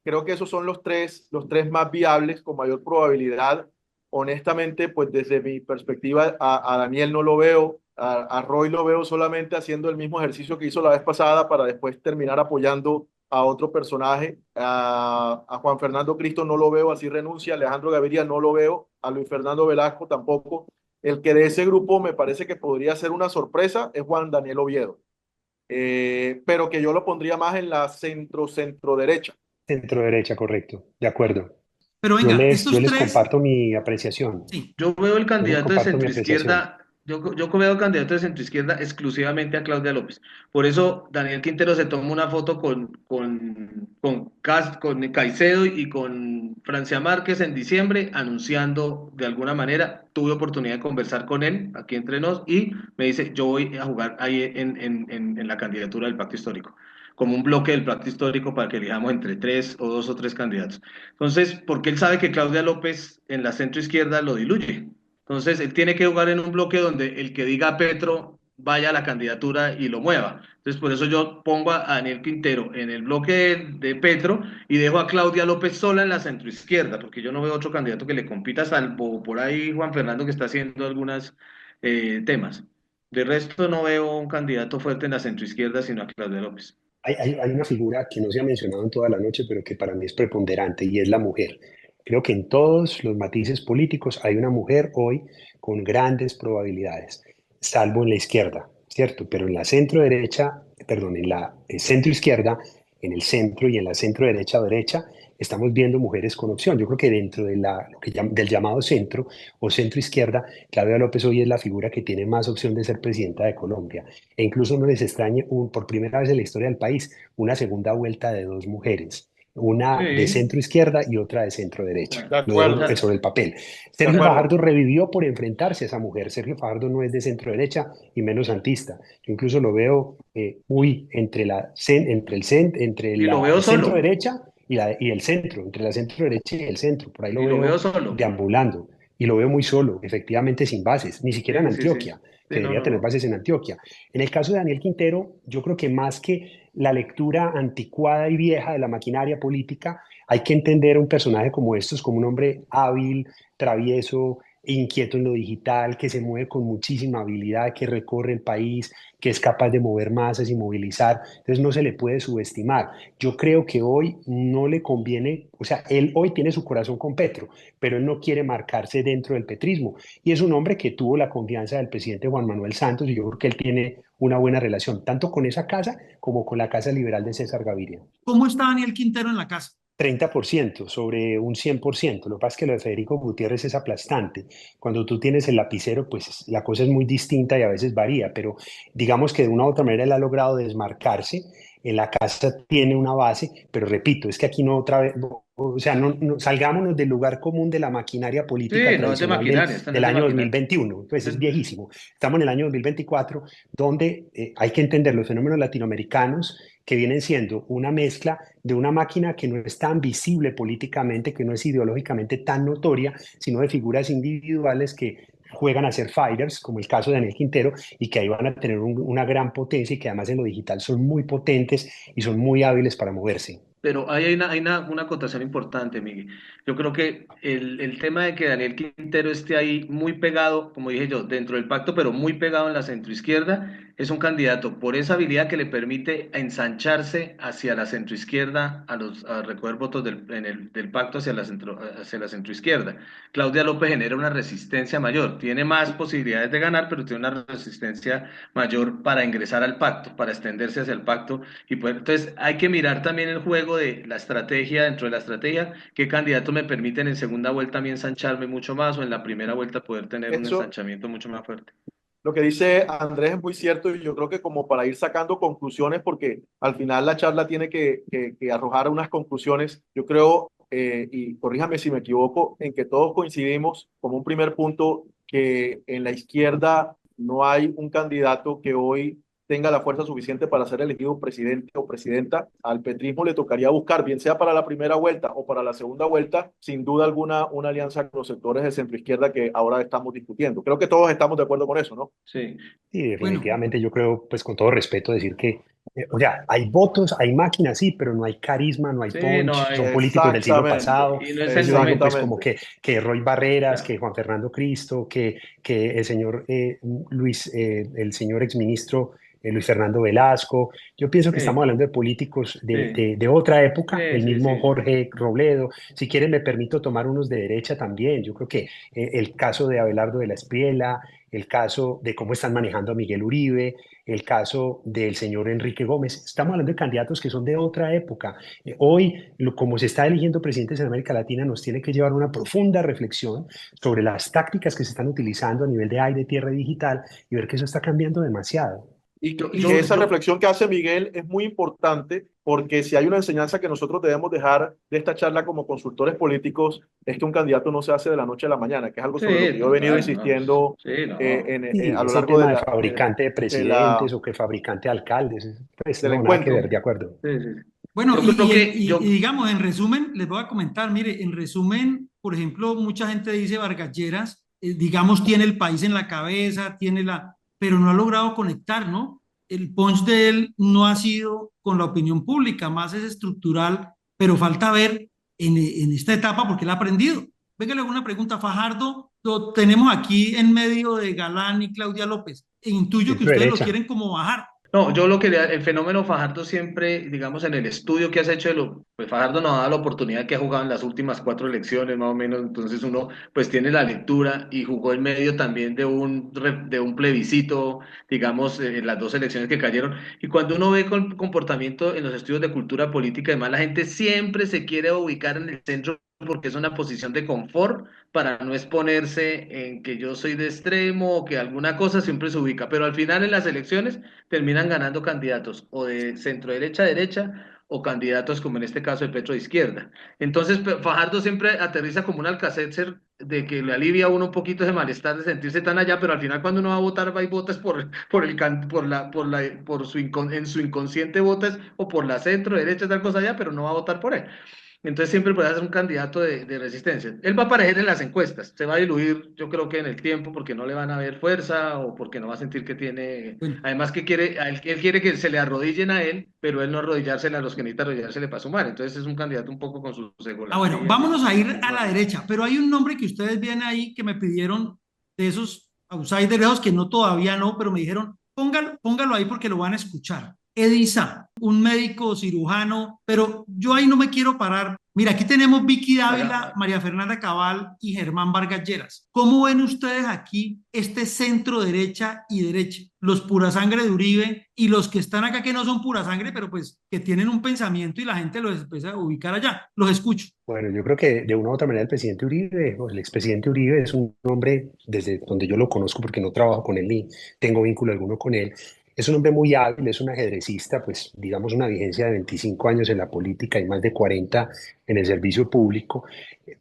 Creo que esos son los tres más viables con mayor probabilidad. Honestamente, pues desde mi perspectiva, a Daniel no lo veo, a Roy lo veo solamente haciendo el mismo ejercicio que hizo la vez pasada para después terminar apoyando a otro personaje. A Juan Fernando Cristo no lo veo, así renuncia. Alejandro Gaviria no lo veo. A Luis Fernando Velasco tampoco. El que de ese grupo me parece que podría ser una sorpresa es Juan Daniel Oviedo, pero que yo lo pondría más en la centro derecha. Centro derecha, correcto, de acuerdo. Pero Yo venga, les, yo estos les tres, comparto mi apreciación. sí, Yo veo el Yo les candidato de comparto mi centro apreciación. izquierda, Yo veo candidato de centroizquierda exclusivamente a Claudia López. Por eso Daniel Quintero se tomó una foto con Caicedo y con Francia Márquez en diciembre, anunciando de alguna manera. Tuve oportunidad de conversar con él aquí entre nos y me dice: yo voy a jugar ahí en la candidatura del Pacto Histórico, como un bloque del Pacto Histórico para que elijamos entre tres o dos o tres candidatos. Entonces, porque él sabe que Claudia López en la centroizquierda lo diluye. Entonces, él tiene que jugar en un bloque donde el que diga a Petro vaya a la candidatura y lo mueva. Entonces, por eso yo pongo a Daniel Quintero en el bloque de Petro y dejo a Claudia López sola en la centroizquierda, porque yo no veo otro candidato que le compita, salvo por ahí Juan Fernando, que está haciendo algunos temas. De resto, no veo un candidato fuerte en la centroizquierda, sino a Claudia López. Hay una figura que no se ha mencionado en toda la noche, pero que para mí es preponderante y es la mujer. Creo que en todos los matices políticos hay una mujer hoy con grandes probabilidades, salvo en la izquierda, ¿cierto? Pero en la centro derecha, perdón, en la centro izquierda, en el centro y en la centro derecha derecha, estamos viendo mujeres con opción. Yo creo que dentro de del llamado centro o centro izquierda, Claudia López hoy es la figura que tiene más opción de ser presidenta de Colombia. E incluso no les extrañe, por primera vez en la historia del país, una segunda vuelta de dos mujeres, una de Sí, centro izquierda y otra de centro derecha. De Lo o acuerdo, dejo sea, sobre el papel. de Sergio acuerdo. Fajardo revivió por enfrentarse a esa mujer. Sergio Fajardo no es de centro derecha y menos santista. Yo incluso lo veo muy entre entre y lo la veo centro solo, derecha y el centro, entre la centro derecha y el centro. Por ahí lo y lo veo veo solo. deambulando y lo veo muy solo, efectivamente sin bases, ni siquiera en Sí, sí, sí. Antioquia, Sí, que no, debería no, tener no. bases en Antioquia. En el caso de Daniel Quintero, yo creo que más que la lectura anticuada y vieja de la maquinaria política, hay que entender a un personaje como estos como un hombre hábil, travieso, inquieto en lo digital, que se mueve con muchísima habilidad, que recorre el país, que es capaz de mover masas y movilizar. Entonces no se le puede subestimar. Yo creo que hoy no le conviene, o sea, él hoy tiene su corazón con Petro, pero él no quiere marcarse dentro del petrismo. Y es un hombre que tuvo la confianza del presidente Juan Manuel Santos y yo creo que él tiene una buena relación, tanto con esa casa como con la Casa Liberal de César Gaviria. ¿Cómo está Daniel Quintero en la casa? 30% sobre un 100%. Lo que pasa es que lo de Federico Gutiérrez es aplastante. Cuando tú tienes el lapicero, pues la cosa es muy distinta y a veces varía, pero digamos que de una u otra manera él ha logrado desmarcarse. En la casa tiene una base, pero repito, es que aquí no otra vez, o sea, salgámonos del lugar común de la maquinaria política Sí, no es de tradicional maquinaria, esta no es del de año maquinaria. 2021, pues es Es- viejísimo. Estamos en el año 2024, donde hay que entender los fenómenos latinoamericanos que vienen siendo una mezcla de una máquina que no es tan visible políticamente, que no es ideológicamente tan notoria, sino de figuras individuales que juegan a ser fighters, como el caso de Daniel Quintero, y que ahí van a tener una gran potencia y que además en lo digital son muy potentes y son muy hábiles para moverse. Pero ahí hay una acotación importante, Miguel. Yo creo que el tema de que Daniel Quintero esté ahí muy pegado, como dije yo, dentro del pacto, pero muy pegado en la centroizquierda, es un candidato por esa habilidad que le permite ensancharse hacia la centroizquierda, a recoger votos del pacto hacia la centroizquierda. Claudia López genera una resistencia mayor, tiene más posibilidades de ganar, pero tiene una resistencia mayor para ingresar al pacto, para extenderse hacia el pacto entonces hay que mirar también el juego de la estrategia, dentro de la estrategia, qué candidatos me permiten en segunda vuelta a mí ensancharme mucho más o en la primera vuelta poder tener un Eso, ensanchamiento mucho más fuerte. lo que dice Andrés es muy cierto y yo creo que como para ir sacando conclusiones, porque al final la charla tiene que arrojar unas conclusiones, yo creo, y corríjame si me equivoco, en que todos coincidimos como un primer punto que en la izquierda no hay un candidato que hoy tenga la fuerza suficiente para ser elegido presidente o presidenta. Al petrismo le tocaría buscar, bien sea para la primera vuelta o para la segunda vuelta, sin duda alguna, una alianza con los sectores de centro izquierda que ahora estamos discutiendo. Creo que todos estamos de acuerdo con eso, ¿no? Sí, Y Bueno, definitivamente yo creo, pues con todo respeto, decir que, o sea, hay votos, hay máquinas, sí, pero no hay carisma, no hay sí, no punch, hay, son políticos del siglo Exactamente, pasado. y no es el Entonces yo digo, pues momento. como exactamente. que Roy Barreras, Ya. que Juan Fernando Cristo, que el señor Luis, el señor exministro Luis Fernando Velasco. Yo pienso que estamos Sí, hablando de políticos sí, de otra época, sí, el sí, mismo sí. Jorge Robledo. Si quieren, me permito tomar unos de derecha también. Yo creo que el caso de Abelardo de la Espriella, el caso de cómo están manejando a Miguel Uribe, el caso del señor Enrique Gómez. Estamos hablando de candidatos que son de otra época. Hoy, como se está eligiendo presidentes en América Latina, nos tiene que llevar a una profunda reflexión sobre las tácticas que se están utilizando a nivel de aire, tierra y digital y ver que eso está cambiando demasiado. Y que Yo, esa yo, reflexión que hace Miguel es muy importante porque si hay una enseñanza que nosotros debemos dejar de esta charla como consultores políticos es que un candidato no se hace de la noche a la mañana, que es algo sobre lo sí, que yo he venido total, ¿no? insistiendo Sí, no. a Y lo ese largo tema de fabricante de de la, presidentes o que fabricante de alcaldes, pues del no, nada que encuentro. ver, de acuerdo. Sí, sí, sí. Bueno, Yo creo que y yo, digamos, en resumen, les voy a comentar, mire, en resumen, por ejemplo, mucha gente dice Vargas Lleras, digamos, tiene el país en la cabeza, pero no ha logrado conectar, ¿no? El punch de él no ha sido con la opinión pública, más es estructural, pero falta ver en esta etapa porque él ha aprendido. Venga, le hago una pregunta, Fajardo, lo tenemos aquí en medio de Galán y Claudia López, e intuyo que Centro ustedes lo derecha. quieren como bajar. no, yo lo quería, el fenómeno Fajardo siempre, digamos, en el estudio que has hecho pues Fajardo nos ha dado la oportunidad que ha jugado en las últimas 4 elecciones, más o menos, entonces uno pues tiene la lectura y jugó en medio también de un plebiscito, digamos, en las 2 elecciones que cayeron, y cuando uno ve con comportamiento en los estudios de cultura política, además la gente siempre se quiere ubicar en el centro porque es una posición de confort para no exponerse en que yo soy de extremo o que alguna cosa siempre se ubica, pero al final en las elecciones terminan ganando candidatos o de centro derecha a derecha o candidatos como en este caso el Petro de izquierda. Entonces Fajardo siempre aterriza como un Alcácer de que le alivia a uno un poquito ese malestar de sentirse tan allá, pero al final cuando uno va a votar va y votas en su inconsciente votas o por la centro derecha tal cosa allá, pero no va a votar por él. Entonces siempre puede ser un candidato de resistencia. Él va a aparecer en las encuestas, se va a diluir, yo creo que en el tiempo, porque no le van a ver fuerza o porque no va a sentir que tiene. Bueno, Además que él quiere que se le arrodillen a él, pero él no arrodillársele a los que necesita arrodillársele para sumar. Entonces es un candidato un poco con sus bueno, egolatrías vámonos a y ir sus a la maneras. derecha, pero hay un nombre que ustedes vienen ahí que me pidieron de esos outsiders, esos que no todavía no, pero me dijeron, póngalo ahí porque lo van a escuchar. Edisa, un médico cirujano, pero yo ahí no me quiero parar. Mira, aquí tenemos Vicky Dávila, Haga- María Fernanda Cabal y Germán Vargas Lleras. ¿Cómo ven ustedes aquí este centro derecha y derecha? Los pura sangre de Uribe y los que están acá que no son pura sangre, pero pues que tienen un pensamiento y la gente los empieza a ubicar allá. Los escucho. Bueno, yo creo que de una u otra manera el presidente Uribe, o el expresidente Uribe, es un hombre, desde donde yo lo conozco, porque no trabajo con él ni tengo vínculo alguno con él, es un hombre muy hábil, es un ajedrecista, pues digamos una vigencia de 25 años en la política y más de 40 en el servicio público.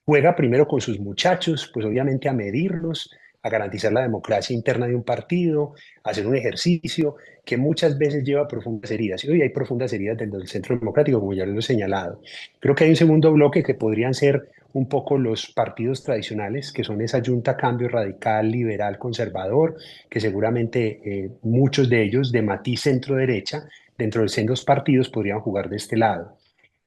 Juega primero con sus muchachos, pues obviamente a medirlos, a garantizar la democracia interna de un partido, a hacer un ejercicio que muchas veces lleva a profundas heridas. Y hoy hay profundas heridas del centro democrático, como ya lo he señalado. Creo que hay un segundo bloque que podrían ser un poco los partidos tradicionales, que son esa Junta Cambio Radical, Liberal, Conservador, que seguramente muchos de ellos de matiz centro-derecha, dentro de sendos partidos, podrían jugar de este lado.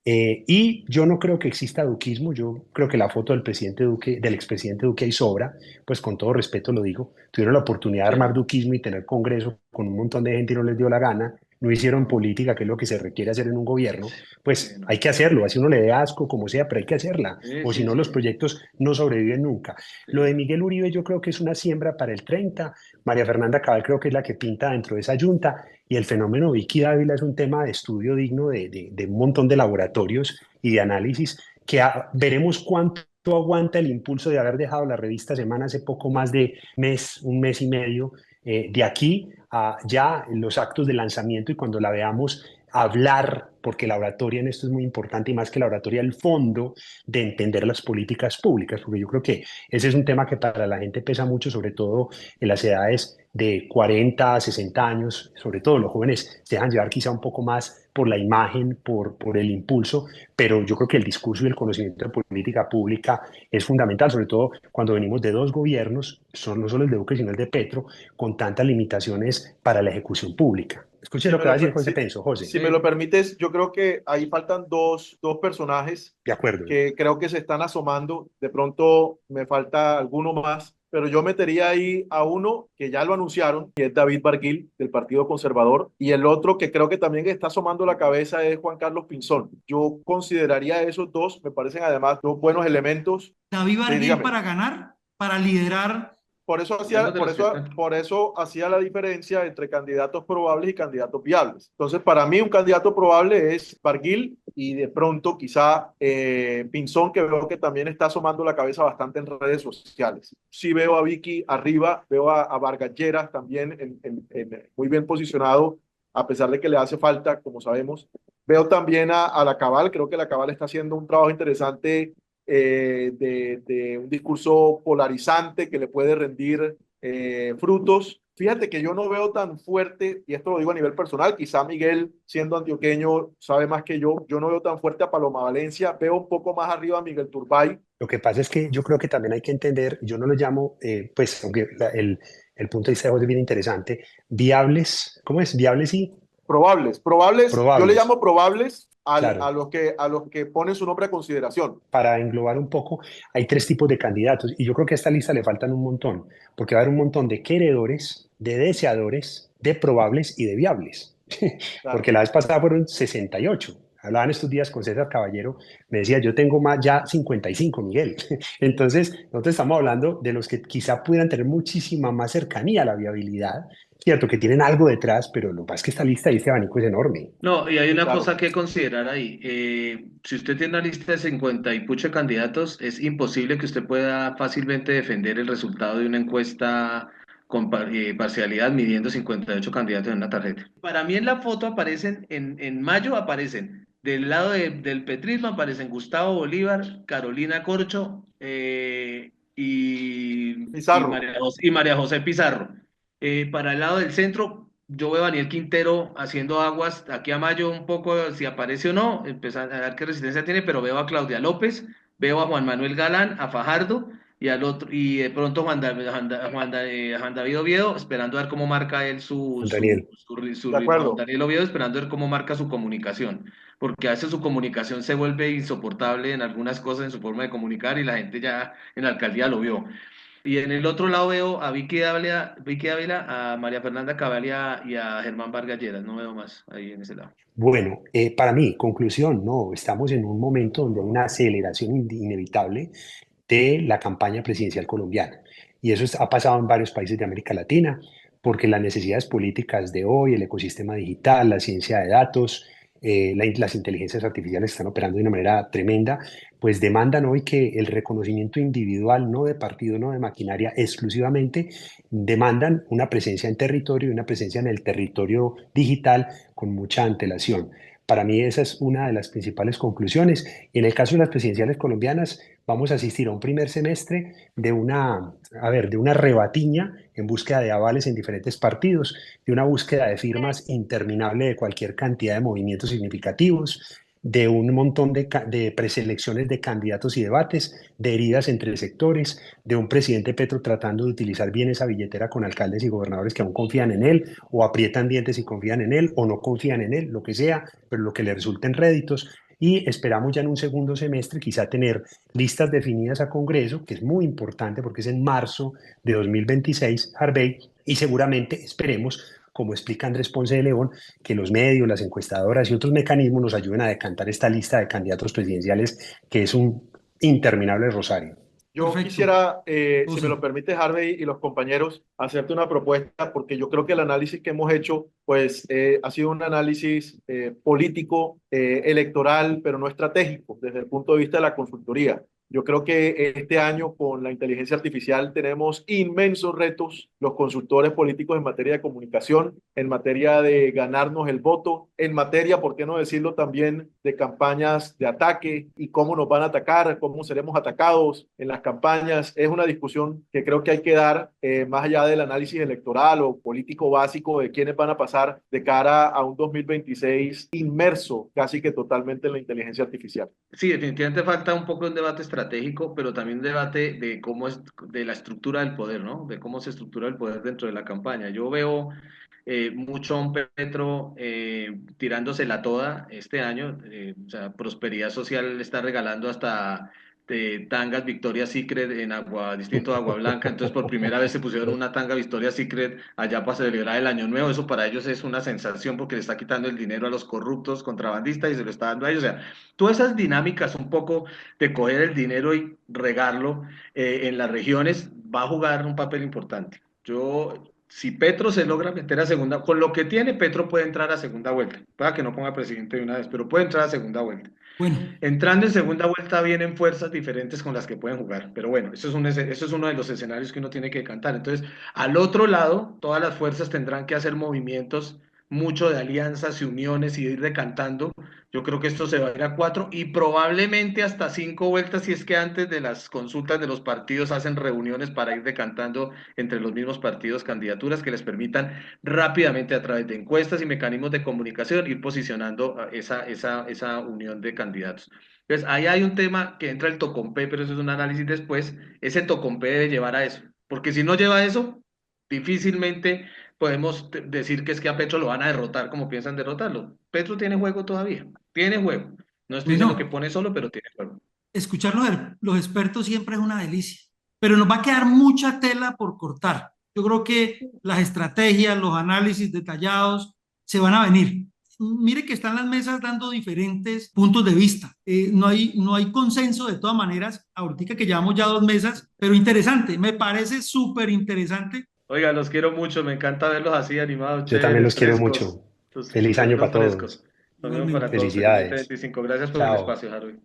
Y yo no creo que exista duquismo, yo creo que la foto del presidente Duque, del expresidente Duque ahí sobra, pues con todo respeto lo digo, tuvieron la oportunidad de Sí, armar duquismo y tener congreso con un montón de gente y no les dio la gana, no hicieron política, que es lo que se requiere hacer en un gobierno, sí, pues no. hay que hacerlo, así uno le dé asco, como sea, pero hay que hacerla, Sí, o si sí, no sí, los proyectos no sobreviven nunca. Lo de sí. Miguel Uribe yo creo que es una siembra para el 30, María Fernanda Cabal creo que es la que pinta dentro de esa junta, y el fenómeno Vicky Dávila es un tema de estudio digno de un montón de laboratorios y de análisis que veremos cuánto aguanta el impulso de haber dejado la revista Semana hace poco más de un mes y medio, de aquí a ya los actos de lanzamiento y cuando la veamos hablar, porque la oratoria en esto es muy importante y más que la oratoria, el fondo de entender las políticas públicas, porque yo creo que ese es un tema que para la gente pesa mucho, sobre todo en las edades de 40 a 60 años, sobre todo los jóvenes se dejan llevar quizá un poco más por la imagen, por el impulso, pero yo creo que el discurso y el conocimiento de política pública es fundamental, sobre todo cuando venimos de dos gobiernos, no solo el de Duque, sino el de Petro, con tantas limitaciones para la ejecución pública. Escuche Si lo me que va a lo, decir per- José si, Penso, José. si me lo Sí. permites, yo yo creo que ahí faltan dos personajes De acuerdo. que creo que se están asomando. De pronto me falta alguno más, pero yo metería ahí a uno que ya lo anunciaron, que es David Barguil, del Partido Conservador, y el otro que creo que también está asomando la cabeza es Juan Carlos Pinzón. Yo consideraría a esos dos, me parecen además dos buenos elementos. David Sí, Barguil dígame. para ganar, para liderar. Hablemos de los que están. Por eso hacía la diferencia entre candidatos probables y candidatos viables. Entonces, para mí un candidato probable es Barguil y de pronto quizá Pinzón, que veo que también está asomando la cabeza bastante en redes sociales. Sí veo a Vicky arriba, veo a Vargas Lleras también muy bien posicionado, a pesar de que le hace falta, como sabemos. Veo también a la Cabal, creo que la Cabal está haciendo un trabajo interesante de un discurso polarizante que le puede rendir frutos. Fíjate que yo no veo tan fuerte, y esto lo digo a nivel personal, quizá Miguel, siendo antioqueño, sabe más que yo no veo tan fuerte a Paloma Valencia, veo un poco más arriba a Miguel Turbay. Lo que pasa es que yo creo que también hay que entender, yo no lo llamo, pues, aunque el punto de vista de José es bien interesante, viables, ¿cómo es? Viables y Probables, yo le probables. llamo probables Claro, a los que ponen su nombre a consideración. para englobar un poco, hay tres tipos de candidatos y yo creo que a esta lista le faltan un montón, porque va a haber un montón de queredores, de deseadores, de probables y de viables, Claro. porque la vez pasada fueron 68. Hablaban estos días con César Caballero, me decía, yo tengo más ya 55, Miguel. Entonces, nosotros estamos hablando de los que quizá pudieran tener muchísima más cercanía a la viabilidad, cierto, que tienen algo detrás, pero lo que pasa es que esta lista y este abanico es enorme. No, y hay Sí, una claro. cosa que considerar ahí. Si usted tiene una lista de 50 y pucha candidatos, es imposible que usted pueda fácilmente defender el resultado de una encuesta con parcialidad midiendo 58 candidatos en una tarjeta. Para mí en la foto aparecen, en mayo aparecen, del lado del petrismo aparecen Gustavo Bolívar, Carolina Corcho Pizarro. Y María José Pizarro. Para el lado del centro, yo veo a Daniel Quintero haciendo aguas aquí a mayo un poco, si aparece o no, empezar a ver qué resistencia tiene, pero veo a Claudia López, veo a Juan Manuel Galán, a Fajardo y al otro, y de pronto Juan David Oviedo, esperando a ver cómo marca él Daniel. De ritmo. Juan acuerdo. Daniel Oviedo esperando a ver cómo marca su comunicación, porque a veces su comunicación se vuelve insoportable en algunas cosas en su forma de comunicar y la gente ya en la alcaldía lo vio. Y en el otro lado veo a Vicky Ávila, a María Fernanda Cabal y a Germán Vargas Lleras. No veo más ahí en ese lado. Bueno, para mí, conclusión, no, estamos en un momento donde hay una aceleración inevitable de la campaña presidencial colombiana. Y eso ha pasado en varios países de América Latina, porque las necesidades políticas de hoy, el ecosistema digital, la ciencia de datos, las inteligencias artificiales están operando de una manera tremenda, pues demandan hoy que el reconocimiento individual, no de partido, no de maquinaria, exclusivamente demandan una presencia en territorio y una presencia en el territorio digital con mucha antelación. Para mí esa es una de las principales conclusiones. Y en el caso de las presidenciales colombianas, vamos a asistir a un primer semestre de una rebatiña en búsqueda de avales en diferentes partidos, de una búsqueda de firmas interminable de cualquier cantidad de movimientos significativos, de un montón de preselecciones de candidatos y debates, de heridas entre sectores, de un presidente Petro tratando de utilizar bien esa billetera con alcaldes y gobernadores que aún confían en él, o aprietan dientes y confían en él, o no confían en él, lo que sea, pero lo que le resulten réditos. Y esperamos ya en un segundo semestre quizá tener listas definidas a Congreso, que es muy importante porque es en marzo de 2026, Harvey, y seguramente esperemos, como explica Andrés Ponce de León, que los medios, las encuestadoras y otros mecanismos nos ayuden a decantar esta lista de candidatos presidenciales, que es un interminable rosario. Yo Perfecto. quisiera, si me José. lo permite, Harvey y los compañeros, hacerte una propuesta, porque yo creo que el análisis que hemos hecho, pues, ha sido un análisis político, electoral, pero no estratégico, desde el punto de vista de la consultoría. Yo creo que este año con la inteligencia artificial tenemos inmensos retos los consultores políticos en materia de comunicación, en materia de ganarnos el voto, en materia, por qué no decirlo también, de campañas de ataque y cómo nos van a atacar, cómo seremos atacados en las campañas. Es una discusión que creo que hay que dar más allá del análisis electoral o político básico de quiénes van a pasar de cara a un 2026 inmerso casi que totalmente en la inteligencia artificial. Sí, definitivamente falta un poco de un debate estratégico estratégico, pero también un debate de cómo es, de la estructura del poder, ¿no? De cómo se estructura el poder dentro de la campaña. Yo veo mucho a un Petro tirándosela toda este año. O sea, Prosperidad Social le está regalando hasta tangas Victoria's Secret en agua, distinto de Agua Blanca. Entonces, por primera vez se pusieron una tanga Victoria's Secret allá para celebrar el Año Nuevo. Eso para ellos es una sensación porque le está quitando el dinero a los corruptos, contrabandistas y se lo está dando a ellos. O sea, todas esas dinámicas un poco de coger el dinero y regarlo en las regiones va a jugar un papel importante. Si Petro se logra meter a segunda, con lo que tiene, Petro puede entrar a segunda vuelta. Pueda que no ponga presidente de una vez, pero puede entrar a segunda vuelta. Bueno, Entrando en segunda vuelta vienen fuerzas diferentes con las que pueden jugar, pero bueno, eso es uno de los escenarios que uno tiene que cantar. Entonces, al otro lado, todas las fuerzas tendrán que hacer movimientos, mucho de alianzas y uniones y de ir decantando. Yo creo que esto se va a ir a 4 y probablemente hasta 5 vueltas si es que antes de las consultas de los partidos hacen reuniones para ir decantando entre los mismos partidos candidaturas que les permitan rápidamente a través de encuestas y mecanismos de comunicación ir posicionando esa unión de candidatos. Entonces, ahí hay un tema que entra el tocompé, pero eso es un análisis después. Ese tocompé debe llevar a eso, porque si no lleva a eso, difícilmente podemos decir que es que a Petro lo van a derrotar como piensan derrotarlo. Petro tiene juego todavía, tiene juego. No estoy diciendo que bueno, pone solo, pero tiene juego. escuchar los expertos siempre es una delicia, pero nos va a quedar mucha tela por cortar. Yo creo que las estrategias, los análisis detallados se van a venir. Mire que están las mesas dando diferentes puntos de vista. No hay consenso de todas maneras, ahorita que llevamos ya 2 mesas, pero interesante, me parece súper interesante. Oiga, los quiero mucho, me encanta verlos así animados, Yo también chéveres, los quiero frescos. mucho. Los Feliz año veo para frescos. todos. Lo mismo para Igualmente. todos. Feliz Felicidades. 2025. Gracias por el Chao. espacio, Harold.